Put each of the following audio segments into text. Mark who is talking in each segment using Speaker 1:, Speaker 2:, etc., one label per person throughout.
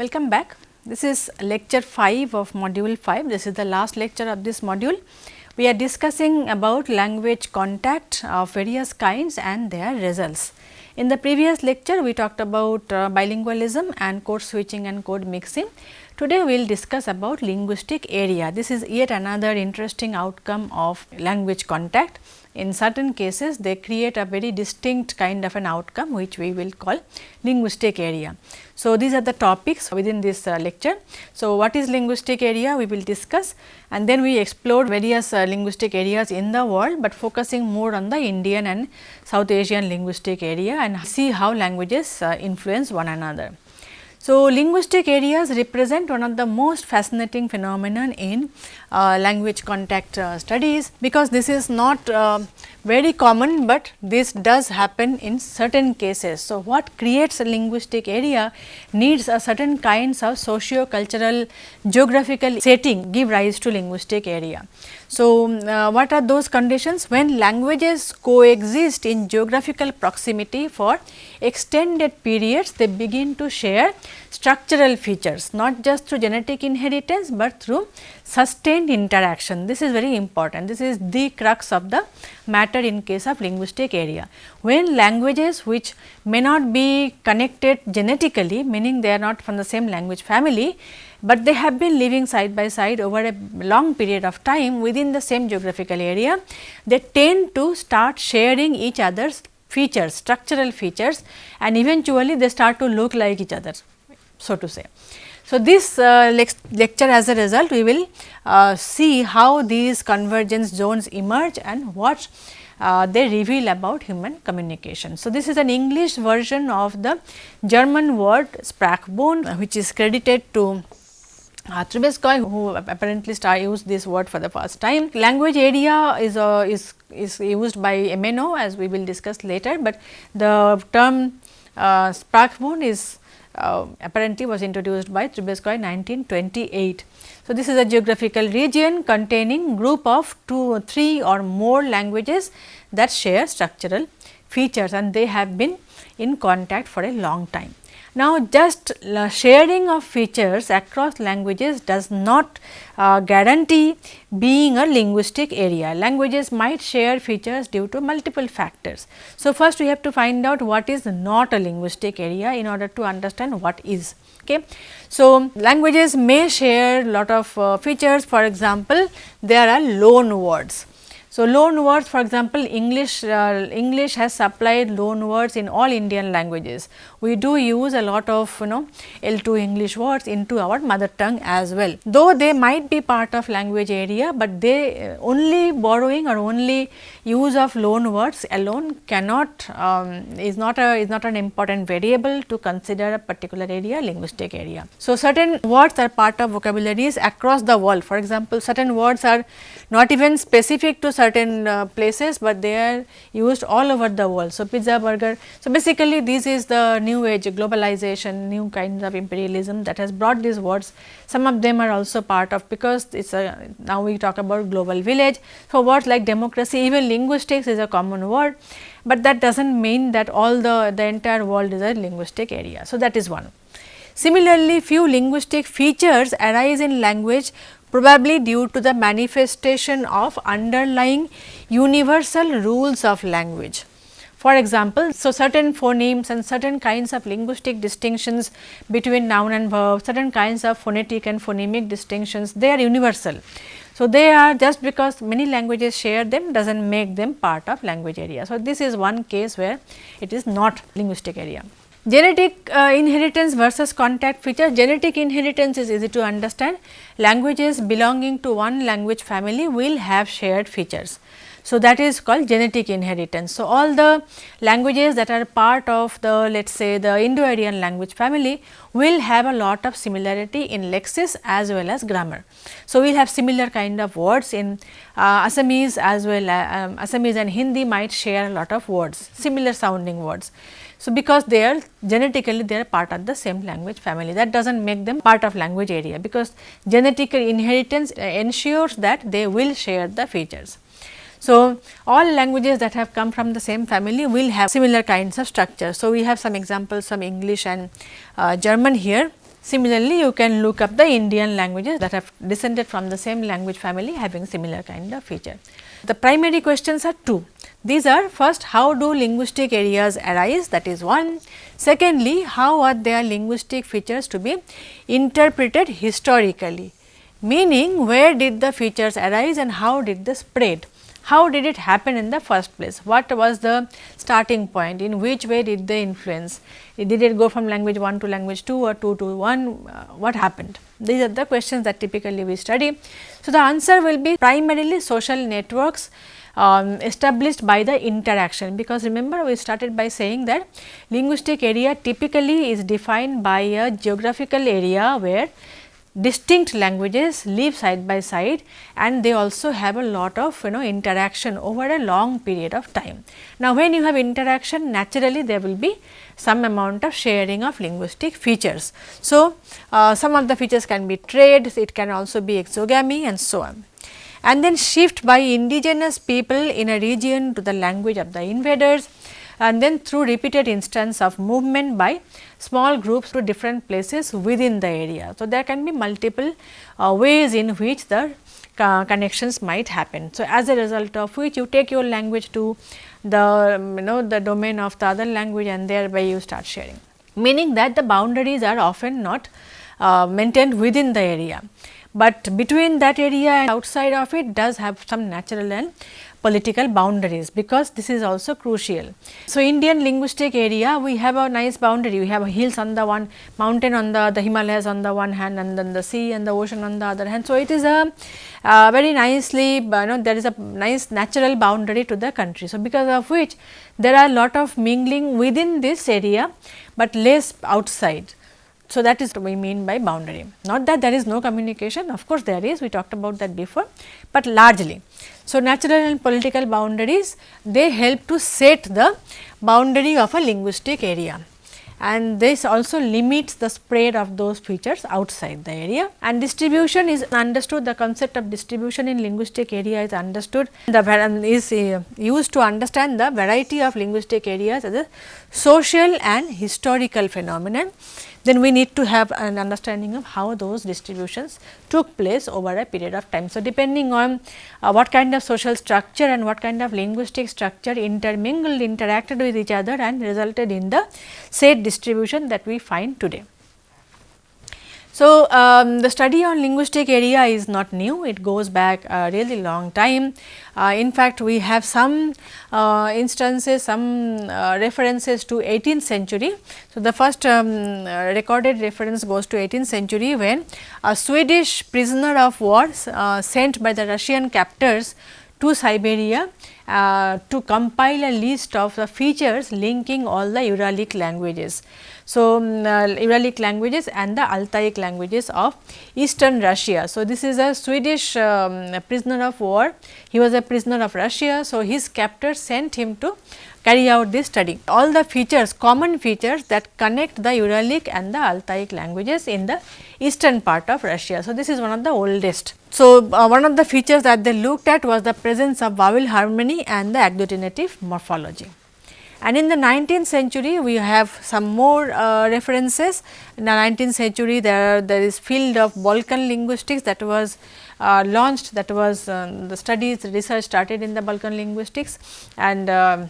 Speaker 1: Welcome back. This is lecture 5 of module 5. This is the last lecture of this module. We are discussing about language contact of various kinds and their results. In the previous lecture, we talked about bilingualism and code switching and code mixing. Today, we will discuss about linguistic area. This is yet another interesting outcome of language contact. In certain cases, they create a very distinct kind of an outcome, which we will call linguistic area. So, these are the topics within this lecture. So, what is linguistic area? We will discuss, and then we explored various linguistic areas in the world, but focusing more on the Indian and South Asian linguistic area and see how languages influence one another. So, linguistic areas represent one of the most fascinating phenomenon in language contact studies, because this is not very common, but this does happen in certain cases. So, what creates a linguistic area needs a certain kinds of socio-cultural geographical setting give rise to linguistic area. So, what are those conditions? When languages coexist in geographical proximity for extended periods, they begin to share structural features, not just through genetic inheritance, but through sustained interaction. This is very important. This is the crux of the matter in case of linguistic area. When languages which may not be connected genetically, meaning they are not from the same language family, but they have been living side by side over a long period of time within the same geographical area, they tend to start sharing each other's features, structural features, and eventually they start to look like each other, so to say. So, this lecture, as a result, we will see how these convergence zones emerge and what they reveal about human communication. So, this is an English version of the German word Sprachbund, which is credited to Trubetskoy, who apparently used this word for the first time. Language area is used by Emeno, as we will discuss later, but the term Sprachbund is apparently was introduced by Trubetskoy 1928. So, this is a geographical region containing group of 2, 3 or more languages that share structural features, and they have been in contact for a long time. Now, just sharing of features across languages does not guarantee being a linguistic area. Languages might share features due to multiple factors. So, first we have to find out what is not a linguistic area in order to understand what is. Okay. So, languages may share lot of features. For example, there are loan words. So, loan words, for example, English has supplied loan words in all Indian languages. We do use a lot of L2 English words into our mother tongue as well. Though they might be part of language area, but they only borrowing or only use of loan words alone cannot is not an important variable to consider a particular area linguistic area. So, certain words are part of vocabularies across the world. For example, certain words are not even specific to certain places, but they are used all over the world. So, pizza, burger. So, basically this is the new age globalization, new kinds of imperialism that has brought these words. Some of them are also part of, because it is now we talk about global village. So, words like democracy, even linguistics is a common word, but that does not mean that all the entire world is a linguistic area. So, that is one. Similarly, few linguistic features arise in language probably due to the manifestation of underlying universal rules of language. For example, so certain phonemes and certain kinds of linguistic distinctions between noun and verb, certain kinds of phonetic and phonemic distinctions, they are universal. So, they are, just because many languages share them does not make them part of language area. So, this is one case where it is not linguistic area. Genetic inheritance versus contact feature. Genetic inheritance is easy to understand. Languages belonging to one language family will have shared features. So, that is called genetic inheritance. So, all the languages that are part of the, let us say, the Indo-Aryan language family will have a lot of similarity in lexis as well as grammar. So, we will have similar kind of words in Assamese as well. Assamese and Hindi might share a lot of words, similar sounding words. So, because they are genetically they are part of the same language family, that does not make them part of language area, because genetic inheritance ensures that they will share the features. So, all languages that have come from the same family will have similar kinds of structure. So, we have some examples from English and German here. Similarly, you can look up the Indian languages that have descended from the same language family having similar kind of feature. The primary questions are two. These are, first, how do linguistic areas arise, that is one. Secondly, how are their linguistic features to be interpreted historically, meaning where did the features arise and how did they spread. How did it happen in the first place? What was the starting point? In which way did they influence? Did it go from language 1 to language 2 or 2 to 1? What happened? These are the questions that typically we study. So, the answer will be primarily social networks established by the interaction, because remember we started by saying that linguistic area typically is defined by a geographical area where distinct languages live side by side and they also have a lot of interaction over a long period of time. Now, when you have interaction, naturally there will be some amount of sharing of linguistic features. So, some of the features can be trade, it can also be exogamy and so on. And then shift by indigenous people in a region to the language of the invaders, and then through repeated instance of movement by small groups to different places within the area. So, there can be multiple ways in which the connections might happen. So, as a result of which you take your language to the the domain of the other language and thereby you start sharing, meaning that the boundaries are often not maintained within the area, but between that area and outside of it does have some natural and political boundaries, because this is also crucial. So, Indian linguistic area, we have a nice boundary, we have hills on the one, mountain on the Himalayas on the one hand, and then the sea and the ocean on the other hand. So, it is a very nicely there is a nice natural boundary to the country. So, because of which there are a lot of mingling within this area, but less outside. So, that is what we mean by boundary. Not that there is no communication, of course, there is, we talked about that before, but largely. So, natural and political boundaries, they help to set the boundary of a linguistic area, and this also limits the spread of those features outside the area. And distribution is understood, the concept of distribution in linguistic area is understood, is used to understand the variety of linguistic areas as a social and historical phenomenon. Then we need to have an understanding of how those distributions took place over a period of time. So, depending on what kind of social structure and what kind of linguistic structure intermingled, interacted with each other and resulted in the said distribution that we find today. So, the study on linguistic area is not new, it goes back a really long time. In fact, we have some instances, some references to 18th century. So, the first recorded reference goes to 18th century, when a Swedish prisoner of war sent by the Russian captors to Siberia to compile a list of the features linking all the Uralic languages. So, Uralic languages and the Altaic languages of eastern Russia. So, this is a Swedish prisoner of war, he was a prisoner of Russia. So, his captors sent him to carry out this study. All the features, common features that connect the Uralic and the Altaic languages in the eastern part of Russia. So, this is one of the oldest. So, one of the features that they looked at was the presence of vowel harmony and the agglutinative morphology. And in the 19th century, we have some more references. In the 19th century, there is field of Balkan linguistics that was launched, that was the studies, research started in the Balkan linguistics, and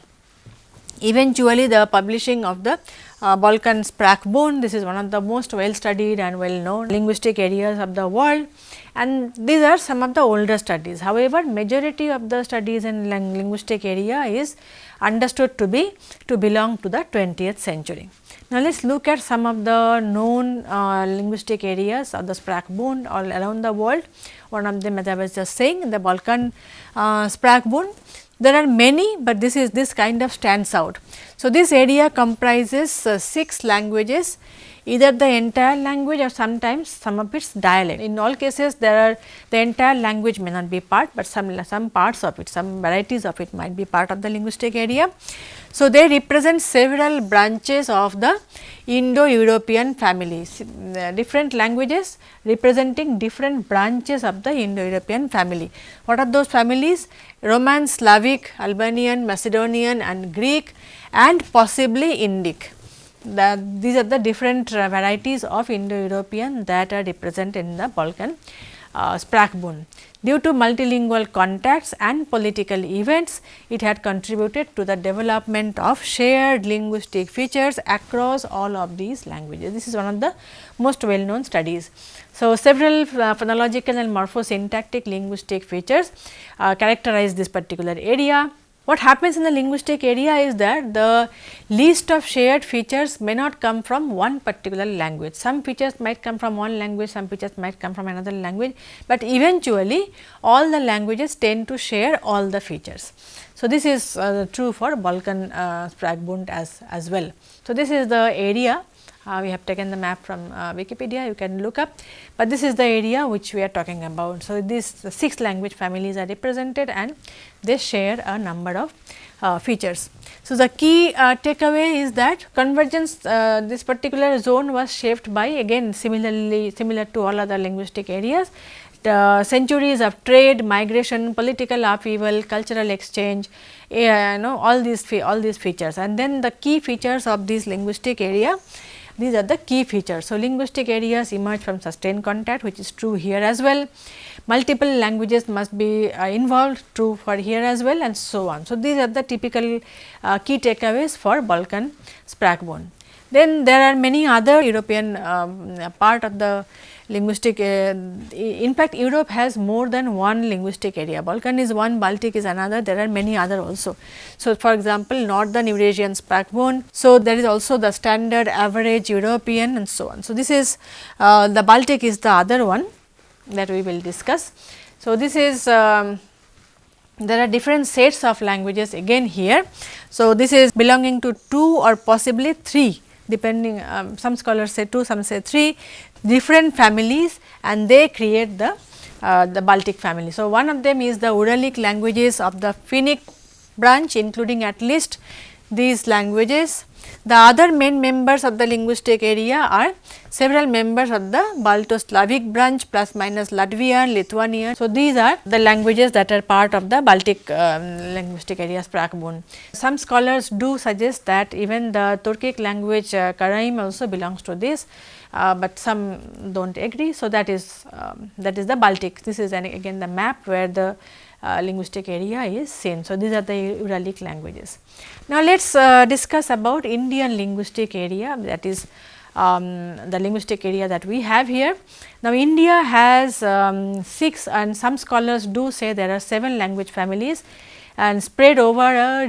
Speaker 1: eventually the publishing of the Balkan Sprachbund. This is one of the most well studied and well known linguistic areas of the world, and these are some of the older studies. However, majority of the studies in linguistic area is understood to belong to the 20th century. Now, let us look at some of the known linguistic areas of the Sprachbund all around the world. One of them, as I was just saying, the Balkan Sprachbund. There are many, but this kind of stands out. So, this area comprises 6 languages, either the entire language or sometimes some of its dialect. In all cases, the entire language may not be part, but some parts of it, some varieties of it might be part of the linguistic area. So, they represent several branches of the Indo-European families, different languages representing different branches of the Indo-European family. What are those families? Romance, Slavic, Albanian, Macedonian and Greek, and possibly Indic. these are the different varieties of Indo-European that are represented in the Balkan Sprachbund. Due to multilingual contacts and political events, it had contributed to the development of shared linguistic features across all of these languages. This is one of the most well known studies. So, several phonological and morphosyntactic linguistic features characterize this particular area. What happens in the linguistic area is that the list of shared features may not come from one particular language. Some features might come from one language, some features might come from another language, but eventually all the languages tend to share all the features. So, this is true for Balkan Sprachbund as well. So, this is the area. We have taken the map from Wikipedia, you can look up, but this is the area which we are talking about. So, these 6 language families are represented and they share a number of features. So, the key takeaway is that convergence, this particular zone was shaped by, again similar to all other linguistic areas, centuries of trade, migration, political upheaval, cultural exchange, all these features, and then the key features of this linguistic area. These are the key features. So, linguistic areas emerge from sustained contact, which is true here as well. Multiple languages must be involved, true for here as well, and so on. So, these are the typical key takeaways for Balkan Sprachbund. Then there are many other European part of the linguistic, in fact, Europe has more than one linguistic area. Balkan is one, Baltic is another, there are many other also. So, for example, Northern Eurasian Sprachbund. So, there is also the standard average European and so on. So, this is the Baltic is the other one that we will discuss. So, this is there are different sets of languages again here. So, this is belonging to 2 or possibly 3, depending, some scholars say 2, some say 3 different families, and they create the Baltic family. So, one of them is the Uralic languages of the Finnic branch, including at least these languages. The other main members of the linguistic area are several members of the Balto-Slavic branch plus minus Latvian, Lithuanian. So, these are the languages that are part of the Baltic linguistic area Sprachbund. Some scholars do suggest that even the Turkic language Karaim also belongs to this, but some do not agree. So, that is the Baltic. This is again the map where the linguistic area is seen. So, these are the Uralic languages. Now, let us discuss about Indian linguistic area, that is the linguistic area that we have here. Now, India has 6, and some scholars do say there are 7 language families and spread over a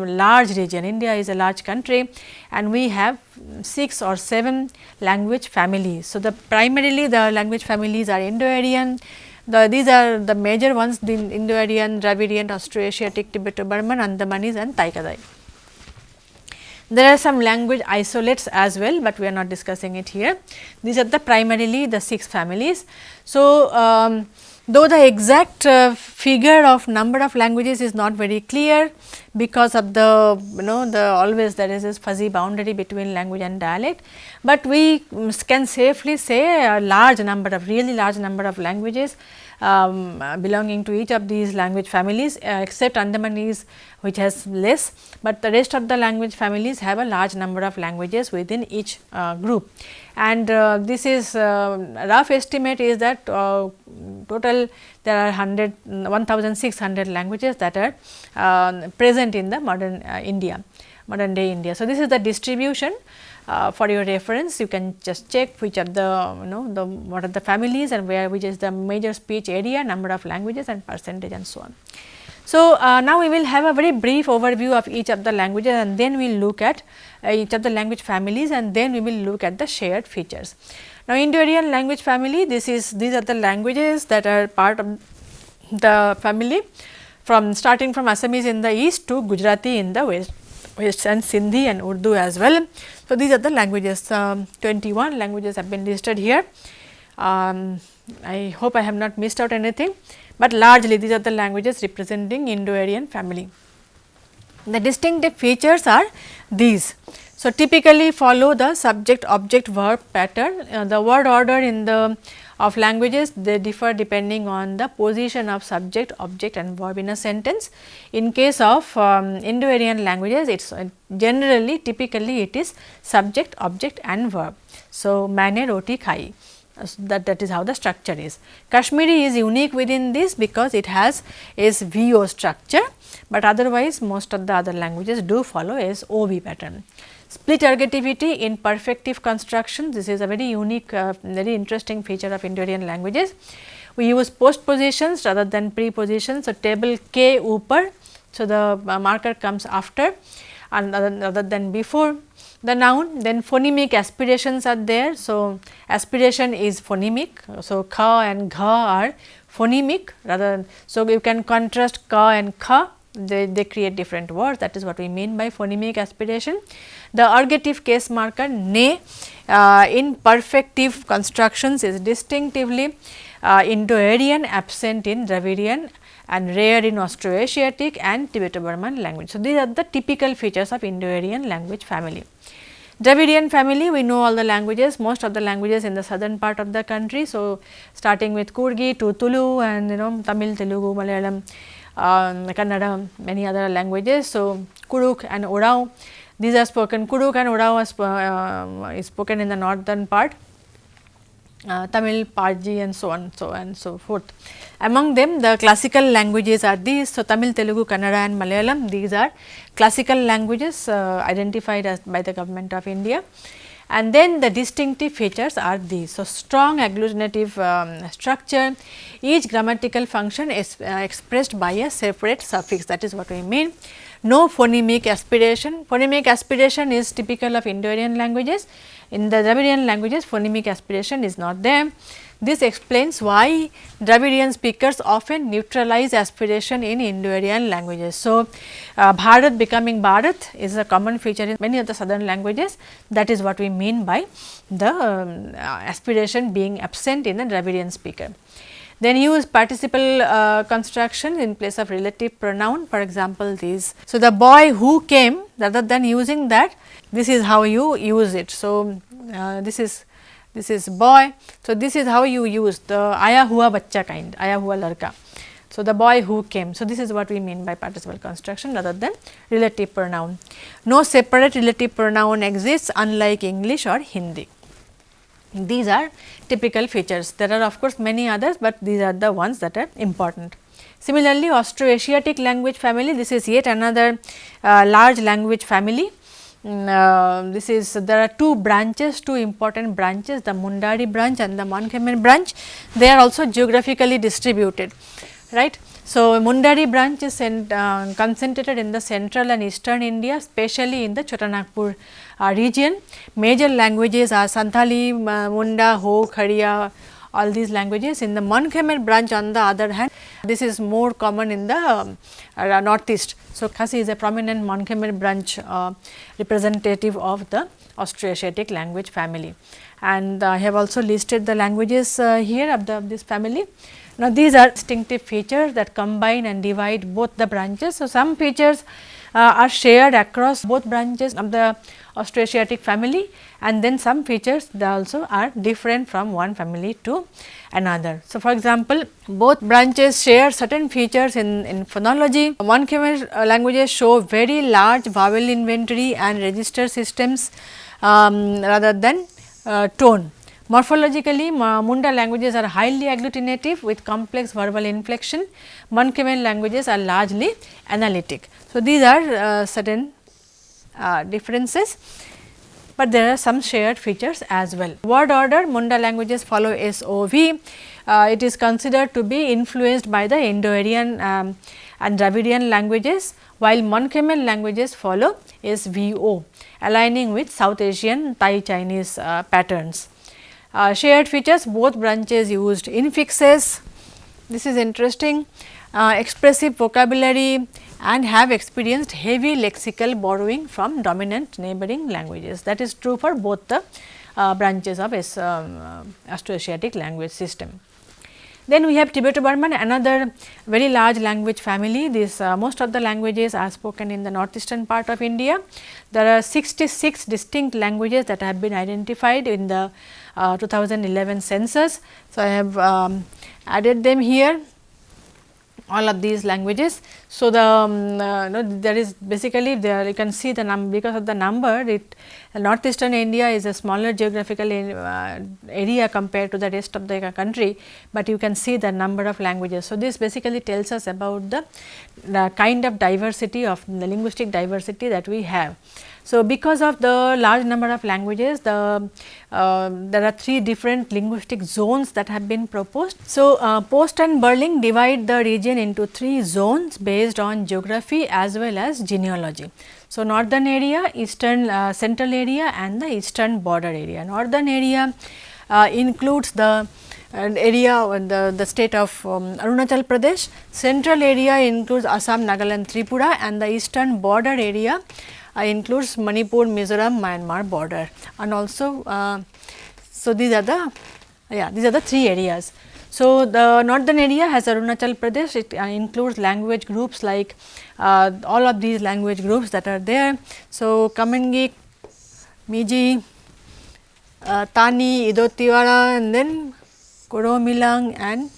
Speaker 1: large region. India is a large country and we have 6 or 7 language families. So, primarily the language families are Indo-Aryan. These are the major ones, the Indo-Aryan, Dravidian, Austroasiatic, Tibeto-Burman, Andamanese and Tai-Kadai. There are some language isolates as well, but we are not discussing it here. These are the primarily the 6 families. So, though the exact figure of number of languages is not very clear because of the always there is this fuzzy boundary between language and dialect, but we can safely say a large number of languages belonging to each of these language families, except Andamanese, which has less, but the rest of the language families have a large number of languages within each group. And this is rough estimate is that total there are 1600 languages that are present in the modern day India. So, this is the distribution. For your reference, you can just check which of the what are the families and which is the major speech area, number of languages and percentage and so on. So, now we will have a very brief overview of each of the languages and then we will look at each of the language families and then we will look at the shared features. Now, Indo-Aryan language family, these are the languages that are part of the family starting from Assamese in the east to Gujarati in the west and Sindhi and Urdu as well. So, these are the languages, 21 languages have been listed here. I hope I have not missed out anything, but largely these are the languages representing Indo-Aryan family. The distinctive features are these. So, typically follow the subject object verb pattern. The word order in the of languages, they differ depending on the position of subject, object and verb in a sentence. In case of Indo-Aryan languages, it is generally typically it is subject, object and verb. So, maine roti khai. That is how the structure is. Kashmiri is unique within this because it has SVO structure, but otherwise most of the other languages do follow SOV pattern. Split ergativity in perfective construction, this is a very unique, very interesting feature of Indo-Aryan languages. We use postpositions rather than prepositions. So, table K upar, so the marker comes after and rather than before the noun. Then phonemic aspirations are there. So, aspiration is phonemic. So, kha and gha are phonemic rather. So, you can contrast ka and kha, they create different words, that is what we mean by phonemic aspiration. The ergative case marker ne in perfective constructions is distinctively Indo-Aryan, absent in Dravidian and rare in Austroasiatic and Tibeto-Burman language. So, these are the typical features of Indo-Aryan language family. Dravidian family, we know all the languages, most of the languages in the southern part of the country. So, starting with Kurgi to Tulu and Tamil, Telugu, Malayalam, Kannada, many other languages. So, Kuruk and Orao, these are spoken. Kuruk and Orao is spoken in the northern part. Tamil, Parji and so on, so forth. Among them, the classical languages are these. So, Tamil, Telugu, Kannada and Malayalam, these are classical languages identified as by the government of India. And then the distinctive features are these. So, strong agglutinative structure, each grammatical function is expressed by a separate suffix, that is what we mean. No phonemic aspiration. Phonemic aspiration is typical of Indo-Aryan languages. In the Dravidian languages, phonemic aspiration is not there. This explains why Dravidian speakers often neutralize aspiration in Indo-Aryan languages. So, Bharat becoming Bharat is a common feature in many of the southern languages. That is what we mean by the aspiration being absent in the Dravidian speaker. Then use participle construction in place of relative pronoun, for example, these. So, the boy who came, rather than using that, this is how you use it. So, this is boy. So, this is how you use the aya hua bachcha kind, aya hua ladka. So, the boy who came. So, this is what we mean by participle construction rather than relative pronoun. No separate relative pronoun exists unlike English or Hindi. These are typical features. There are of course many others, but these are the ones that are important. Similarly, Austroasiatic language family, this is yet another large language family. This is, there are two branches, two important branches, the Mundari branch and the Mon-Khmer branch. They are also geographically distributed, right. So, Mundari branch is concentrated in the central and eastern India, especially in the Chotanagpur region. Major languages are Santali, Munda, Ho, Khariya, all these languages. In the Mon-Khmer branch, on the other hand, this is more common in the northeast. So, Khasi is a prominent Mon-Khmer branch representative of the Austroasiatic language family. And I have also listed the languages here of this family. Now, these are distinctive features that combine and divide both the branches. So, some features are shared across both branches of the Austroasiatic family, and then some features they also are different from one family to another. So, for example, both branches share certain features in phonology. Mon-Khmer languages show very large vowel inventory and register systems rather than tone. Morphologically, Munda languages are highly agglutinative with complex verbal inflection. Mon-Khmer languages are largely analytic. So, these are certain differences, but there are some shared features as well. Word order, Munda languages follow SOV. It is considered to be influenced by the Indo-Aryan and Dravidian languages, while Mon-Khmer languages follow SVO, aligning with South Asian Thai Chinese patterns. Shared features, both branches used infixes, this is interesting, expressive vocabulary and have experienced heavy lexical borrowing from dominant neighboring languages. That is true for both the branches of Austroasiatic language system. Then we have Tibeto-Burman, another very large language family. This most of the languages are spoken in the northeastern part of India. There are 66 distinct languages that have been identified in the 2011 census. So, I have added them here, all of these languages. So, there is basically there you can see the number, because of the number northeastern India is a smaller geographical area compared to the rest of the country, but you can see the number of languages. So, this basically tells us about the kind of diversity of the linguistic diversity that we have. So, because of the large number of languages, there are 3 different linguistic zones that have been proposed. So, Post and Berling divide the region into 3 zones based on geography as well as genealogy. So, northern area, eastern central area and the eastern border area. Northern area includes the area the state of Arunachal Pradesh, central area includes Assam, Nagaland, Tripura, and the eastern border area includes Manipur, Mizoram, Myanmar border, and also so these are the 3 areas. So, the northern area has Arunachal Pradesh, it includes language groups like all of these language groups that are there. So, Kamangik, Miji, Tani, Ido-Tiwara, and then Koromilang and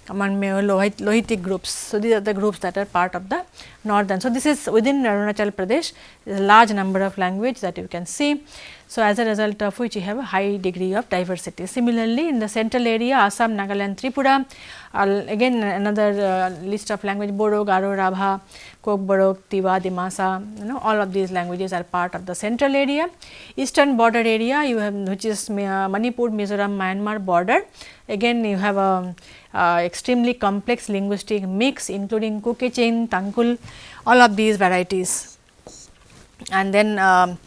Speaker 1: Kamanmeo Lohitic groups. So, these are the groups that are part of the northern. So, this is within Arunachal Pradesh, there is a large number of language that you can see. So, as a result of which you have a high degree of diversity. Similarly, in the central area Assam, Nagaland, Tripura, again another list of language Bodo, Garo, Rabha, Kokborok, Tiwa, Dimasa, all of these languages are part of the central area. Eastern border area you have, which is Manipur, Mizoram, Myanmar border. Again you have a extremely complex linguistic mix including Kuki-Chin, Tangkhul, all of these varieties. And then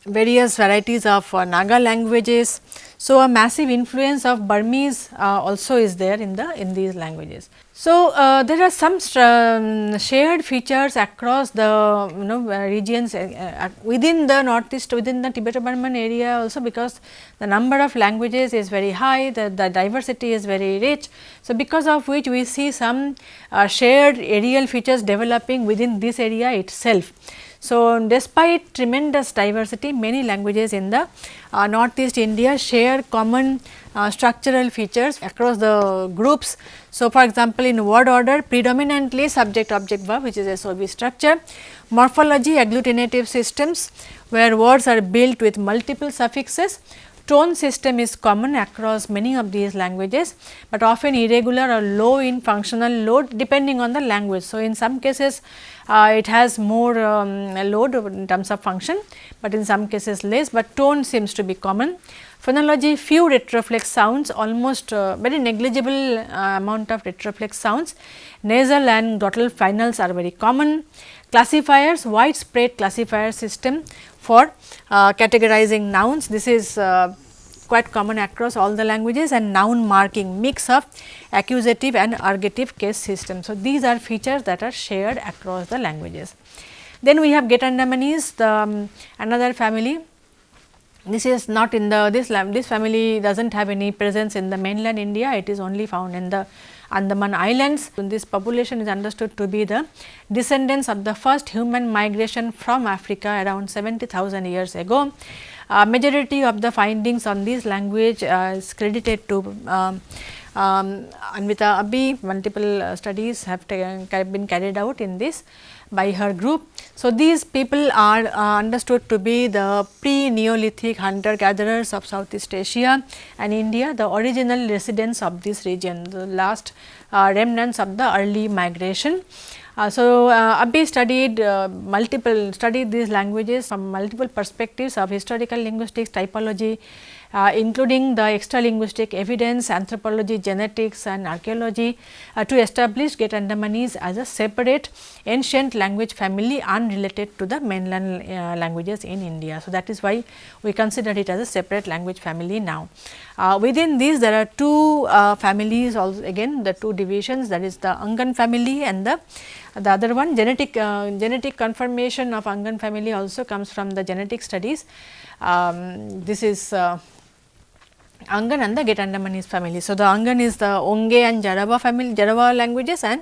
Speaker 1: various varieties of Naga languages. So, a massive influence of Burmese also is there in these languages. So, there are some shared features across the regions within the northeast, within the Tibeto-Burman area also, because the number of languages is very high, the diversity is very rich. So, because of which we see some shared areal features developing within this area itself. So, despite tremendous diversity, many languages in the northeast India share common structural features across the groups. So, for example, in word order predominantly subject object verb, which is SOV structure, morphology agglutinative systems where words are built with multiple suffixes. Tone system is common across many of these languages, but often irregular or low in functional load depending on the language. So, in some cases it has more load in terms of function, but in some cases less, but tone seems to be common. Phonology, few retroflex sounds, almost very negligible amount of retroflex sounds. Nasal and glottal finals are very common. Classifiers, widespread classifier system for categorizing nouns. This is quite common across all the languages, and noun marking, mix of accusative and ergative case system. So, these are features that are shared across the languages. Then we have Get-Andamanese, another family. This is not in the this family does not have any presence in the mainland India, it is only found in the Andaman Islands. This population is understood to be the descendants of the first human migration from Africa around 70,000 years ago. Majority of the findings on this language is credited to Anvita Abbi. Multiple studies have been carried out in this by her group. So, these people are understood to be the pre-Neolithic hunter gatherers of Southeast Asia and India, the original residents of this region, the last remnants of the early migration. Abbi studied these languages from multiple perspectives of historical linguistics, typology, including the extra linguistic evidence, anthropology, genetics and archaeology to establish Get-Andamanese as a separate ancient language family unrelated to the mainland languages in India. So, that is why we consider it as a separate language family now. Within these there are two families also, again the two divisions, that is the Angan family and the other one. Genetic confirmation of Angan family also comes from the genetic studies. This is Angan and the Get Andamanese family. So, the Angan is the Onge and Jarawa family, Jarawa languages, and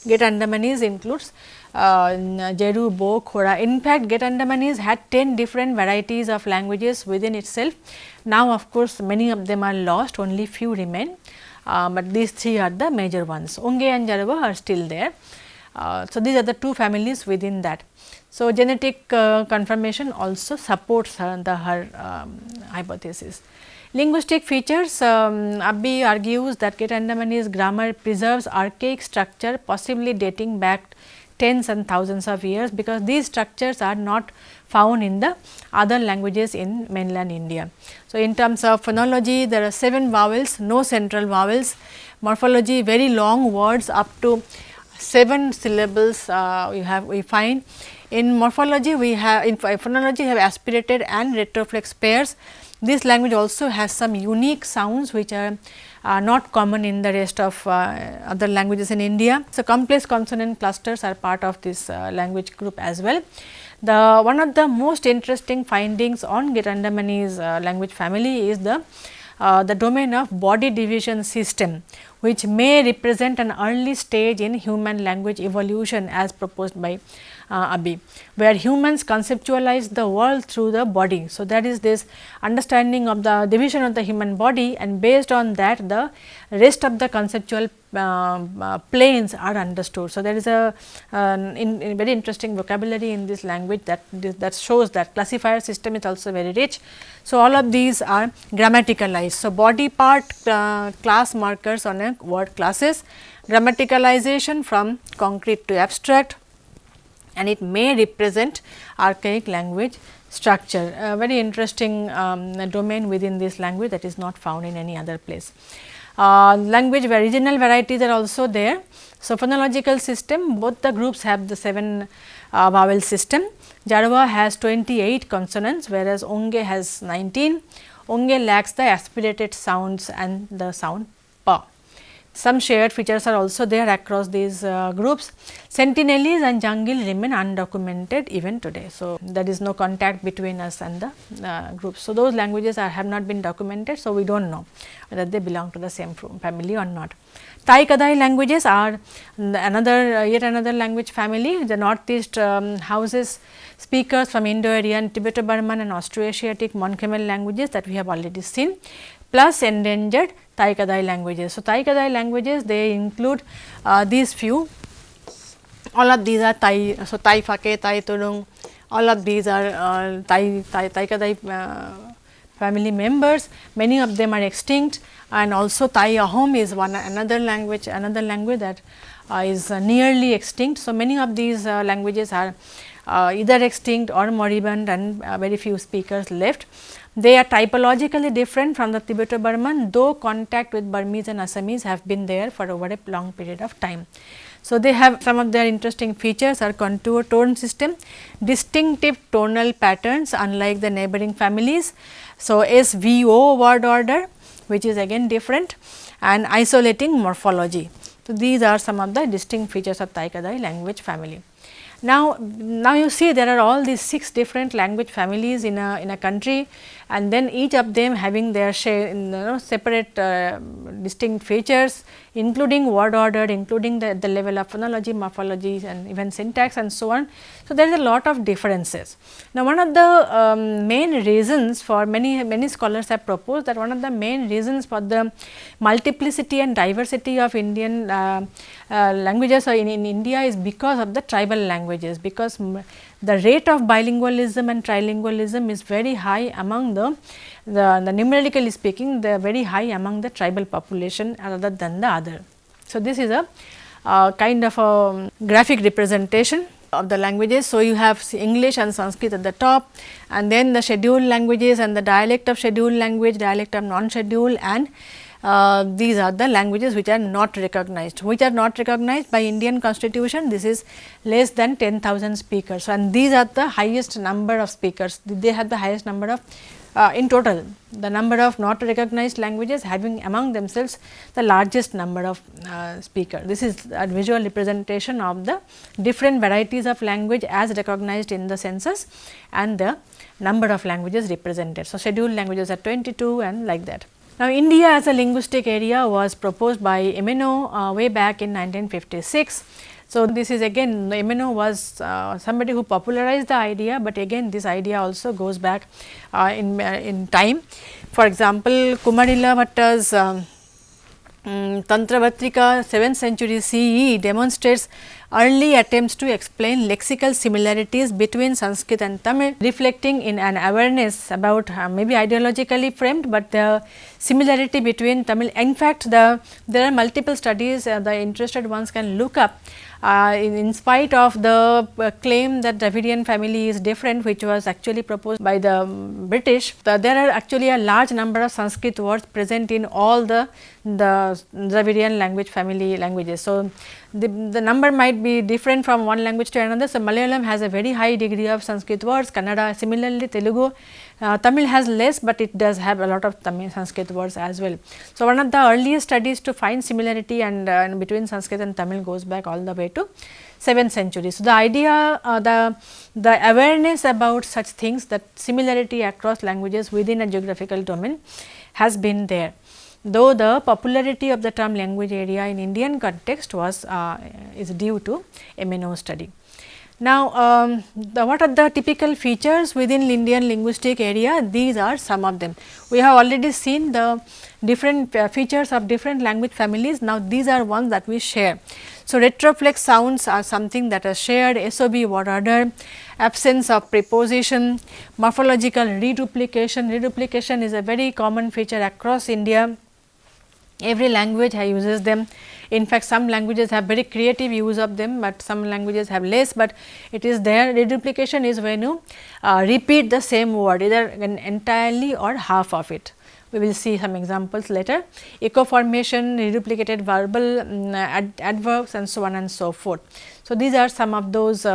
Speaker 1: Get Andamanese includes Jeru, Bo, Khora. In fact, Get Andamanese had 10 different varieties of languages within itself. Now, of course, many of them are lost, only few remain, but these three are the major ones. Onge and Jarawa are still there. So, these are the two families within that. So, genetic confirmation also supports her hypothesis. Linguistic features, Abbi argues that Get Andamanese grammar preserves archaic structure possibly dating back tens and thousands of years, because these structures are not found in the other languages in mainland India. So, in terms of phonology, there are 7 vowels, no central vowels. Morphology, very long words up to 7 syllables we find. In morphology, we have in phonology have aspirated and retroflex pairs. This language also has some unique sounds which are not common in the rest of other languages in India. So, complex consonant clusters are part of this language group as well. One of the most interesting findings on Get Andamanese language family is the domain of body division system, which may represent an early stage in human language evolution as proposed by Abbi, where humans conceptualize the world through the body. So, that is this understanding of the division of the human body, and based on that the rest of the conceptual planes are understood. So, there is a very interesting vocabulary in this language that shows that classifier system is also very rich. So, all of these are grammaticalized. So, body part class markers on a word classes, grammaticalization from concrete to abstract, and it may represent archaic language structure. A very interesting domain within this language that is not found in any other place. Language regional varieties are also there. So, phonological system, both the groups have the 7 vowel system. Jarawa has 28 consonants, whereas Onge has 19. Onge lacks the aspirated sounds and the sound pa. Some shared features are also there across these groups. Sentinelese and Jangil remain undocumented even today. So, there is no contact between us and the groups. So, those languages have not been documented. So, we do not know whether they belong to the same family or not. Tai Kadai languages are yet another language family. The northeast houses speakers from Indo-Aryan, Tibeto-Burman and Austroasiatic Mon Khmer languages that we have already seen, plus endangered Tai Kadai languages. So, Tai Kadai languages, they include these few, all of these are Tai. So, Tai Phake, Tai Turung, all of these are Tai Kadai family members. Many of them are extinct, and also Tai Ahom is another language that is nearly extinct. So, many of these languages are either extinct or moribund, and very few speakers left. They are typologically different from the Tibeto-Burman, though contact with Burmese and Assamese have been there for over a long period of time. So, they have some of their interesting features are contour tone system, distinctive tonal patterns unlike the neighboring families. So, SVO word order, which is again different, and isolating morphology. So, these are some of the distinct features of Tai Kadai language family. Now you see there are all these 6 different language families in a country, and then each of them having their separate distinct features, including word order, including the level of phonology, morphology and even syntax and so on. So, there is a lot of differences. Now, one of the main reasons for many scholars have proposed that one of the main reasons for the multiplicity and diversity of Indian languages in India is because of the tribal languages, because the rate of bilingualism and trilingualism is very high among the numerically speaking, they are very high among the tribal population rather than the other. So, this is a kind of a graphic representation of the languages. So, you have English and Sanskrit at the top, and then the scheduled languages and the dialect of scheduled language, dialect of non-scheduled, and these are the languages which are not recognized. Which are not recognized by Indian constitution, this is less than 10,000 speakers, and these are the highest number of speakers. They have the highest number of in total, the number of not recognized languages having among themselves the largest number of speakers. This is a visual representation of the different varieties of language as recognized in the census and the number of languages represented. So, scheduled languages are 22 and like that. Now, India as a linguistic area was proposed by Emino way back in 1956. So, this is again Emino was somebody who popularized the idea, but again this idea also goes back in time. For example, Kumarila Bhatta's Tantravatrika 7th century CE demonstrates early attempts to explain lexical similarities between Sanskrit and Tamil, reflecting in an awareness about maybe ideologically framed, but the similarity between Tamil. In fact, there are multiple studies the interested ones can look up. In spite of the claim that Dravidian family is different, which was actually proposed by the British, there are actually a large number of Sanskrit words present in all the Dravidian language family languages. So, the number might be different from one language to another. So, Malayalam has a very high degree of Sanskrit words, Kannada similarly, Telugu, Tamil has less, but it does have a lot of Tamil Sanskrit words as well. So, one of the earliest studies to find similarity and between Sanskrit and Tamil goes back all the way to 7th century. So, the idea the awareness about such things, that similarity across languages within a geographical domain has been there, though the popularity of the term language area in Indian context was is due to Emino study. Now, what are the typical features within Indian linguistic area? These are some of them. We have already seen the different features of different language families. Now, these are ones that we share. So, retroflex sounds are something that are shared, SOB word order, absence of preposition, morphological reduplication. Reduplication is a very common feature across India. Every language uses them. In fact, some languages have very creative use of them, but some languages have less, but it is there. Reduplication is when you repeat the same word, either entirely or half of it. We will see some examples later. Echo formation, reduplicated verbal adverbs and so on and so forth. So, these are some of those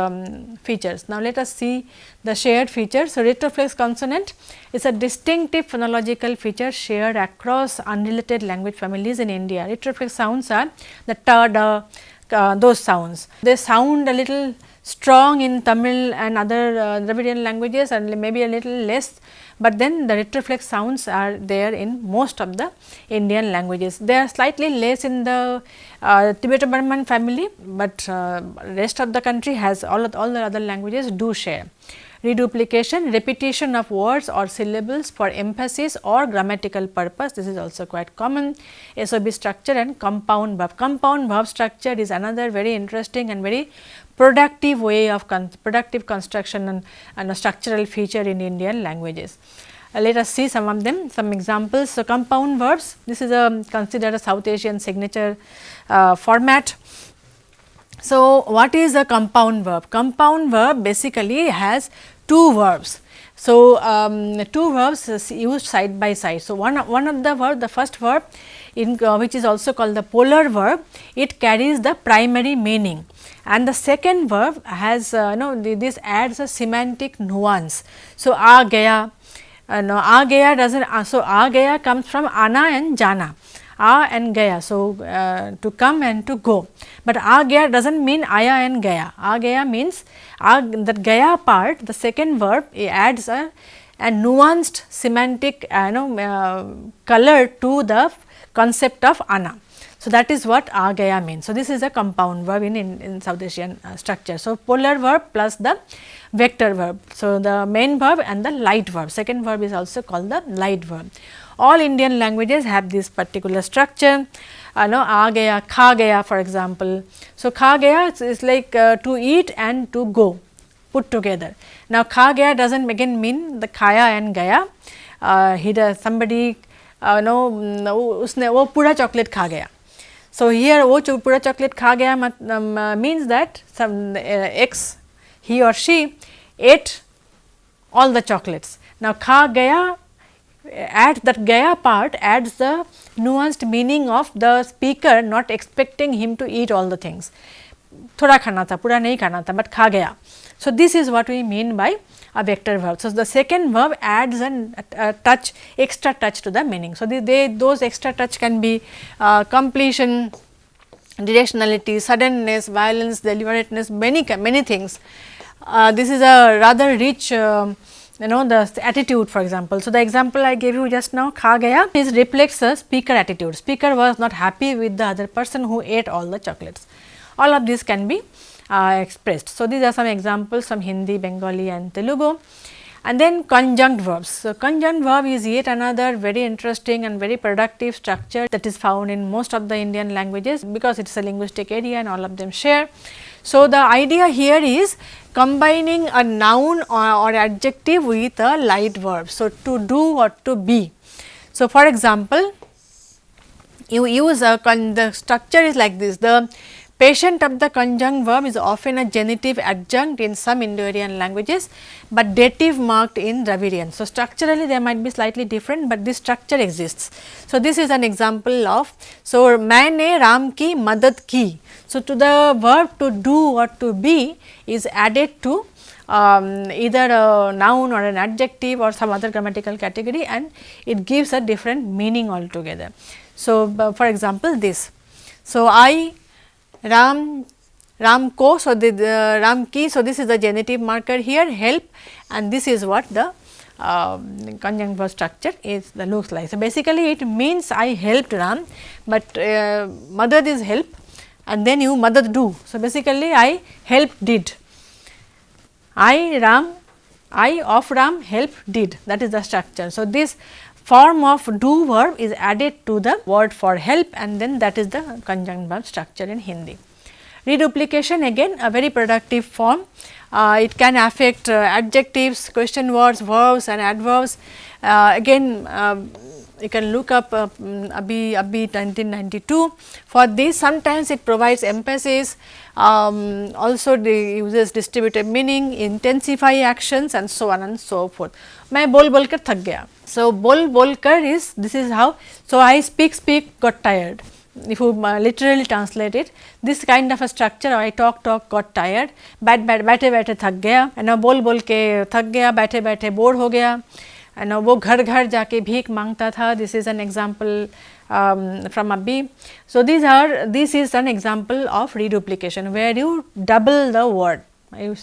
Speaker 1: features. Now, let us see the shared features. So, retroflex consonant is a distinctive phonological feature shared across unrelated language families in India. Retroflex sounds are the ta, da, those sounds. They sound a little strong in Tamil and other Dravidian languages and maybe a little less, but then the retroflex sounds are there in most of the Indian languages. They are slightly less in the Tibeto-Burman family, but rest of the country has all the other languages do share. Reduplication, repetition of words or syllables for emphasis or grammatical purpose, this is also quite common. SOB structure and compound verb. Compound verb structure is another very interesting and very productive way of productive construction and a structural feature in Indian languages. Let us see some of them, some examples. So, compound verbs, this is considered a South Asian signature format. So, what is a compound verb? Compound verb basically has two verbs. So, two verbs used side by side. So, one of the verb, the first verb in which is also called the polar verb, it carries the primary meaning, and the second verb has this adds a semantic nuance. So, aa gaya, no, aa gaya doesn't, so aa gaya comes from ana and jana, aa and gaya, so to come and to go, but aa gaya does not mean aya and gaya. Aa gaya means that gaya part, the second verb, it adds a nuanced semantic color to the concept of ana. So, that is what aa gaya means. So, this is a compound verb in South Asian structure. So, polar verb plus the vector verb. So, the main verb and the light verb, second verb is also called the light verb. All Indian languages have this particular structure, aa gaya, kha gaya for example. So, kha gaya is like to eat and to go put together. Now, kha gaya does not again mean the khaya and gaya, he does somebody उसने वो पूरा chocolate खा गया. So, here वो पूरा chocolate खा गया means that some X, he or she ate all the chocolates. Now, खा गया, at that gaya part adds the nuanced meaning of the speaker not expecting him to eat all the things. थोड़ा खाना था, पूरा नहीं खाना था, but खा गया. So, this is what we mean by a vector verb. So, the second verb adds a touch, extra touch to the meaning. So, those extra touch can be completion, directionality, suddenness, violence, deliberateness, many things. This is a rather rich the attitude, for example. So, the example I gave you just now, kha gaya, is reflects the speaker attitude. Speaker was not happy with the other person who ate all the chocolates. All of this can be expressed. So, these are some examples from Hindi, Bengali and Telugu. And then conjunct verbs. So, conjunct verb is yet another very interesting and very productive structure that is found in most of the Indian languages, because it is a linguistic area and all of them share. So, the idea here is combining a noun or adjective with a light verb. So, to do or to be. So, for example, you use the structure is like this. The patient of the conjunct verb is often a genitive adjunct in some Indo-Aryan languages, but dative marked in Dravidian. So, structurally they might be slightly different, but this structure exists. So, this is an example of, so maine Ram ki madad ki. So, to the verb to do or to be is added to either a noun or an adjective or some other grammatical category, and it gives a different meaning altogether. So, for example, this. So, I Ram ko, so the Ram ki, so this is the genitive marker here, help, and this is what the conjunct verb structure is looks like. So, basically it means I helped Ram, but madad is help and then you madad do. So, basically I help did, I of Ram help did, that is the structure. So, this form of do verb is added to the word for help, and then that is the conjunct verb structure in Hindi. Reduplication, again a very productive form. It can affect adjectives, question words, verbs and adverbs. Again you can look up Abhi 1992. For this, sometimes it provides emphasis, also it uses distributive meaning, intensify actions and so on and so forth. मैं बोल बोल कर थक गया. So, बोल बोल कर is, this is how. So, I speak got tired. If you literally translate it, this kind of a structure, I talk got tired, बैठे बैठे थक गया, and बोल बोल के थक गया, बैठे बैठे बोर हो गया, and वो घर घर जाके भीख मांगता था. This is an example from Abhi. So, this is an example of reduplication, where you double the word. You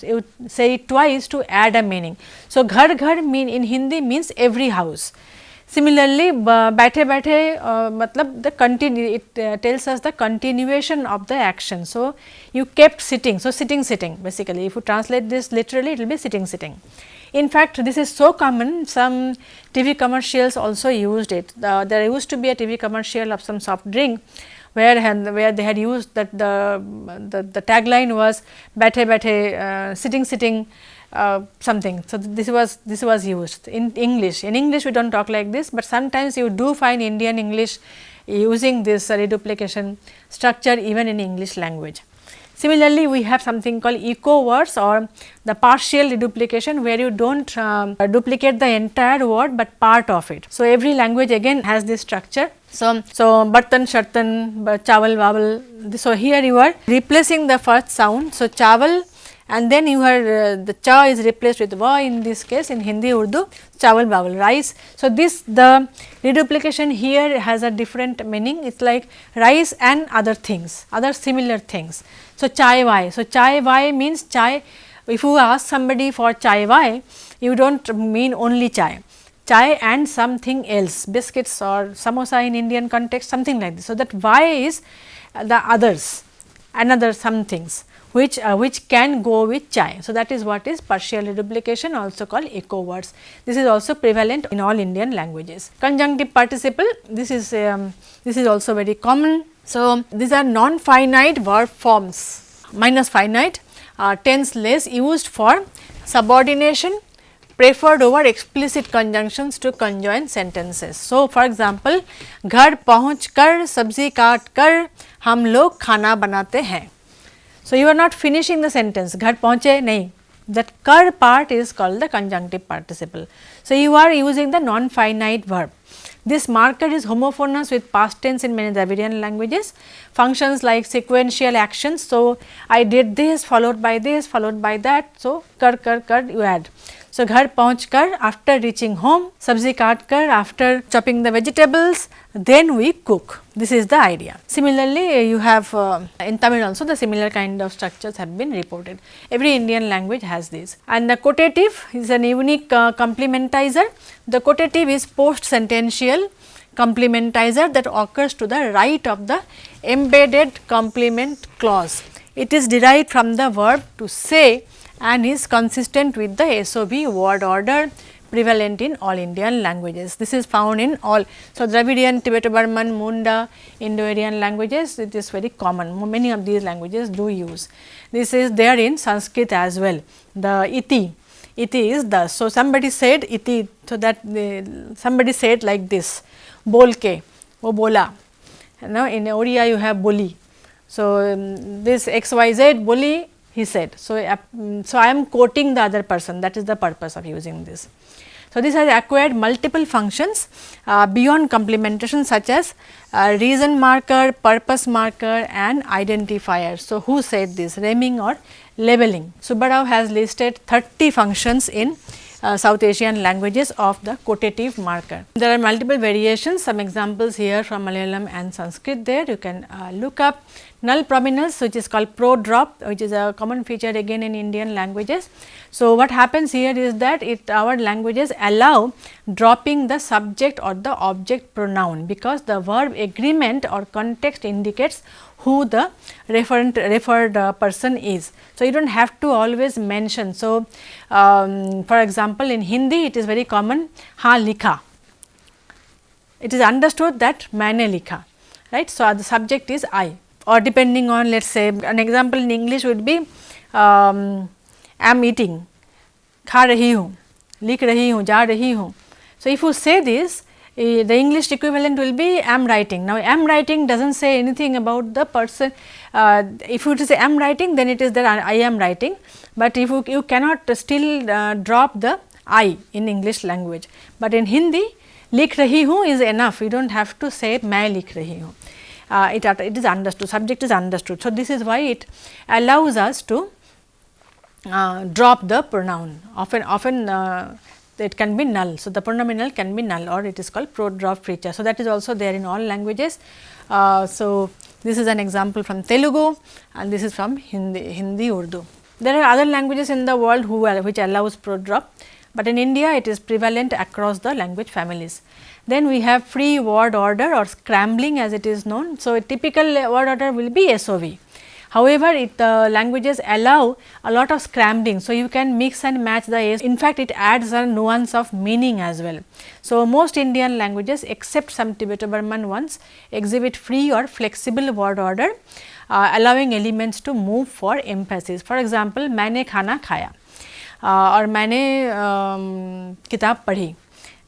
Speaker 1: say it twice to add a meaning. So, ghar mean in Hindi means every house. Similarly, baithe baithe matlab the continue, it tells us the continuation of the action. So, you kept sitting. So, sitting basically, if you translate this literally, it will be sitting. In fact, this is so common, some TV commercials also used it. There used to be a TV commercial of some soft drink, where they had used that the tagline was baithe baithe sitting something. So, this was used in English. In English we do not talk like this, but sometimes you do find Indian English using this reduplication structure even in English language. Similarly, we have something called echo words or the partial reduplication, where you do not duplicate the entire word, but part of it. So, every language again has this structure. So, bartan, shartan, chawal, wawal. So, here you are replacing the first sound. So, chawal, and then you are the cha is replaced with va in this case, in Hindi, Urdu, chawal, wawal, rice. So, the reduplication here has a different meaning. It is like rice and other things, other similar things. So, chai vai. So, chai vai means chai. If you ask somebody for chai vai, you do not mean only chai. Chai and something else, biscuits or samosa in Indian context, something like this. So, that vai is the others, another some things which can go with chai. So, that is what is partial reduplication, also called echo words. This is also prevalent in all Indian languages. Conjunctive participle, this is also very common. So, these are non-finite verb forms, minus finite, tense less, used for subordination preferred over explicit conjunctions to conjoin sentences. So, for example, घर पहुँच कर सब्जी काट कर हम लोग खाना बनाते हैं. So, you are not finishing the sentence, घर पहुँचे नहीं, that कर part is called the conjunctive participle. So, you are using the non-finite verb. This marker is homophonous with past tense in many Dravidian languages, functions like sequential actions. So, I did this followed by this followed by that. So, kar you add. So, घर पहुँच कर after reaching home, सब्जी काट कर after chopping the vegetables, then we cook. This is the idea. Similarly, you have in Tamil also the similar kind of structures have been reported. Every Indian language has this. And the quotative is a unique complementizer. The quotative is post sentential complementizer that occurs to the right of the embedded complement clause. It is derived from the verb to say and is consistent with the SOV word order prevalent in all Indian languages. This is found in all. So, Dravidian, Tibeto-Burman, Munda, Indo-Aryan languages, it is very common. Many of these languages do use. This is there in Sanskrit as well. The iti is the. So, somebody said iti, so that somebody said like this, bol ke, wo bola. Now, in Oriya you have boli. So, this XYZ boli, he said. So, I am quoting the other person, that is the purpose of using this. So, this has acquired multiple functions beyond complementation, such as reason marker, purpose marker and identifier. So, who said this? Raming or labeling. Subbarao has listed 30 functions in South Asian languages of the quotative marker. There are multiple variations, some examples here from Malayalam and Sanskrit there, you can look up. Null prominence, which is called pro drop, which is a common feature again in Indian languages. So, what happens here is that our languages allow dropping the subject or the object pronoun, because the verb agreement or context indicates who the referred person is. So, you do not have to always mention. So, for example, in Hindi it is very common, ha likha, it is understood that maine likha, right. So, the subject is I, or depending on, let us say, an example in English would be am eating, खा रही हूँ, लिख रही हूँ, जा रही हूँ. So, if you say this, the English equivalent will be am writing. Now, am writing does not say anything about the person. If you say am writing, then it is that I am writing, but if you cannot still drop the I in English language, but in Hindi लिख रही हूँ is enough, you do not have to say मैं लिख रही हूँ. It is understood, subject is understood. So, this is why it allows us to drop the pronoun, often it can be null. So, the pronominal can be null, or it is called pro drop feature. So, that is also there in all languages. So, this is an example from Telugu and this is from Hindi Urdu. There are other languages in the world which allows pro drop, but in India it is prevalent across the language families. Then we have free word order or scrambling as it is known. So, a typical word order will be SOV. However, languages allow a lot of scrambling. So, you can mix and match the S. In fact, it adds a nuance of meaning as well. So, most Indian languages except some Tibeto-Burman ones exhibit free or flexible word order, allowing elements to move for emphasis. For example, मैंने खाना खाया और मैंने किताब पढ़ी.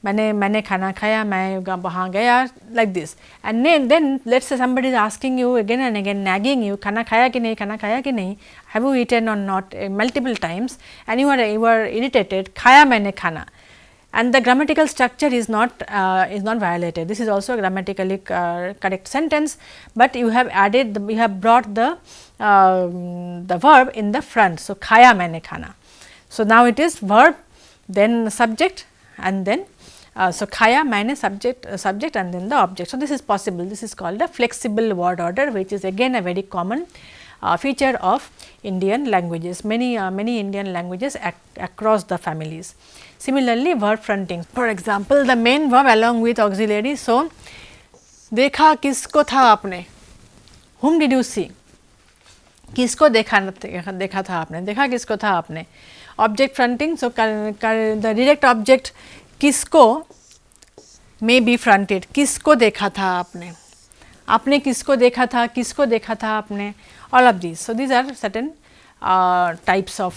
Speaker 1: मैंने खाना खाया, मैं वहाँ गया, like this. And then let us say somebody is asking you again and again, nagging you, खाना खाया कि नहीं, खाना खाया कि नहीं, have you eaten or not, multiple times, and you are irritated, खाया मैंने खाना, and the grammatical structure is not violated. This is also a grammatically correct sentence, but you have added, you have brought the verb in the front. So, खाया मैंने खाना. So, now it is verb, then subject, and then so khaya मैंने subject and then the object. So, this is possible. This is called a flexible word order, which is again a very common feature of Indian languages. Many Indian languages across the families. Similarly, verb fronting. For example, the main verb along with auxiliary. So, देखा किसको था आपने? Whom did you see? किसको देखा था आपने? देखा किसको था आपने? Object fronting. So, the direct object किसको may be fronted. किसको देखा था आपने? आपने किसको देखा था? किसको देखा था आपने? All of these. So, these are certain types of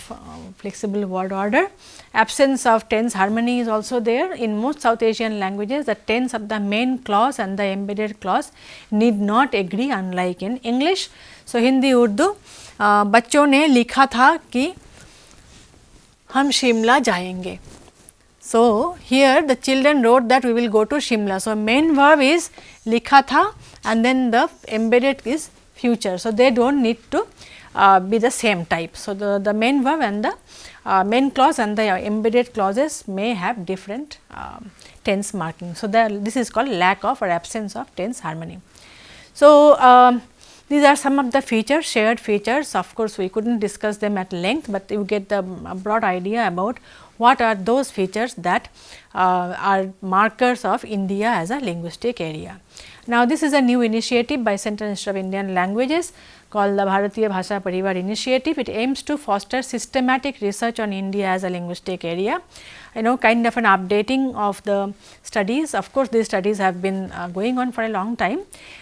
Speaker 1: flexible word order. Absence of tense harmony is also there. In most South Asian languages, the tense of the main clause and the embedded clause need not agree, unlike in English. So, Hindi Urdu, बच्चों ने लिखा था कि हम शिमला जाएंगे. So, here the children wrote that we will go to Shimla. So, main verb is likha tha and then the embedded is future. So, they do not need to be the same type. So, the main verb and the main clause and the embedded clauses may have different tense marking. So, this is called lack of or absence of tense harmony. So, these are some of the features, shared features. Of course, we could not discuss them at length, but you get the broad idea about what are those features that are markers of India as a linguistic area. Now, this is a new initiative by Central Institute of Indian Languages called the Bharatiya Bhasha Parivar Initiative. It aims to foster systematic research on India as a linguistic area, kind of an updating of the studies. Of course, these studies have been going on for a long time,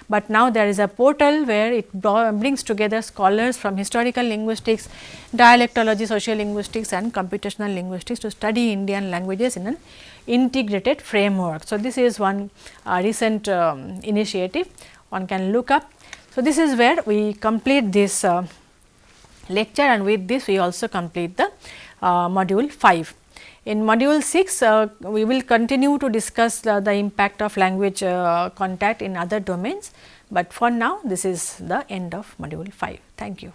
Speaker 1: but now there is a portal where it brings together scholars from historical linguistics, dialectology, sociolinguistics and computational linguistics to study Indian languages in an integrated framework. So, this is one recent initiative one can look up. So, this is where we complete this lecture, and with this we also complete the module 5. In module 6, we will continue to discuss the impact of language contact in other domains, but for now this is the end of module 5. Thank you.